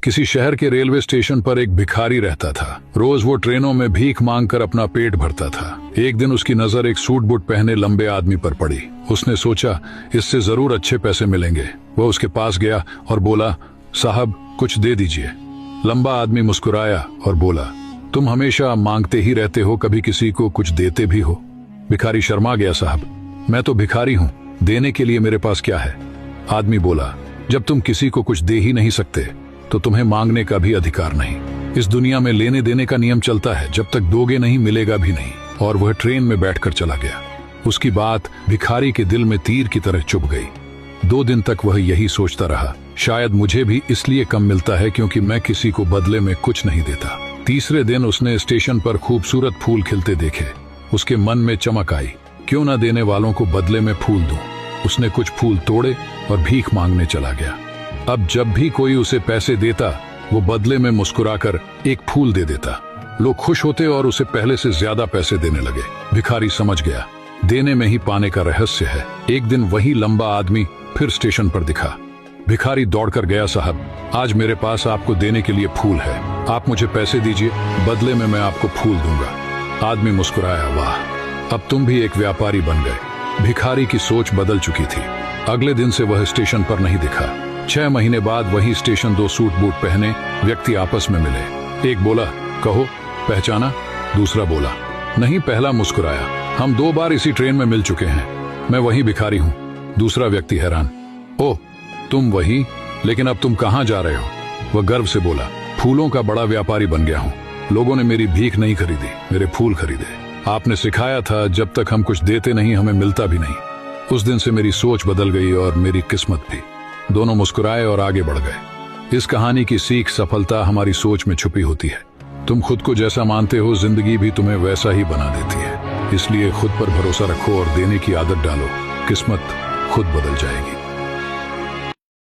किसी शहर के रेलवे स्टेशन पर एक भिखारी रहता था। रोज वो ट्रेनों में भीख मांगकर अपना पेट भरता था। एक दिन उसकी नजर एक सूट बूट पहने लंबे आदमी पर पड़ी। उसने सोचा इससे जरूर अच्छे पैसे मिलेंगे। वह उसके पास गया और बोला, साहब कुछ दे दीजिए। लंबा आदमी मुस्कुराया और बोला, तुम हमेशा मांगते ही रहते हो, कभी किसी को कुछ देते भी हो? भिखारी शर्मा गया, साहब मैं तो भिखारी हूँ, देने के लिए मेरे पास क्या है? आदमी बोला, जब तुम किसी को कुछ दे ही नहीं सकते तो तुम्हें मांगने का भी अधिकार नहीं। इस दुनिया में लेने देने का नियम चलता है, जब तक दोगे नहीं मिलेगा भी नहीं। और वह ट्रेन में बैठकर चला गया। उसकी बात भिखारी के दिल में तीर की तरह चुभ गई। 2 दिन तक वह यही सोचता रहा, शायद मुझे भी इसलिए कम मिलता है क्योंकि मैं किसी को बदले में कुछ नहीं देता। तीसरे दिन उसने स्टेशन पर खूबसूरत फूल खिलते देखे। उसके मन में चमक आई, क्यों न देने वालों को बदले में फूल दूं। उसने कुछ फूल तोड़े और भीख मांगने चला गया। अब जब भी कोई उसे पैसे देता वो बदले में मुस्कुराकर एक फूल दे देता। लोग खुश होते और उसे पहले से ज्यादा पैसे देने लगे। भिखारी समझ गया, देने में ही पाने का रहस्य है। एक दिन वही लंबा आदमी फिर स्टेशन पर दिखा। भिखारी दौड़कर गया, साहब आज मेरे पास आपको देने के लिए फूल है, आप मुझे पैसे दीजिए, बदले में मैं आपको फूल दूंगा। आदमी मुस्कुराया, वाह अब तुम भी एक व्यापारी बन गए। भिखारी की सोच बदल चुकी थी। अगले दिन से वह स्टेशन पर नहीं दिखा। 6 महीने बाद वही स्टेशन 2 सूट बूट पहने व्यक्ति आपस में मिले। एक बोला, कहो पहचाना? दूसरा बोला, नहीं। पहला मुस्कुराया, हम 2 बार इसी ट्रेन में मिल चुके हैं, मैं वही भिखारी हूँ। दूसरा व्यक्ति हैरान, ओह तुम वही, लेकिन अब तुम कहाँ जा रहे हो? वह गर्व से बोला, फूलों का बड़ा व्यापारी बन गया हूँ। लोगों ने मेरी भीख नहीं खरीदी, मेरे फूल खरीदे। आपने सिखाया था जब तक हम कुछ देते नहीं हमें मिलता भी नहीं। उस दिन से मेरी सोच बदल गई और मेरी किस्मत भी। दोनों मुस्कुराए और आगे बढ़ गए। इस कहानी की सीख सफलता हमारी सोच में छुपी होती है। तुम खुद को जैसा मानते हो जिंदगी भी तुम्हें वैसा ही बना देती है। इसलिए खुद पर भरोसा रखो और देने की आदत डालो, किस्मत खुद बदल जाएगी।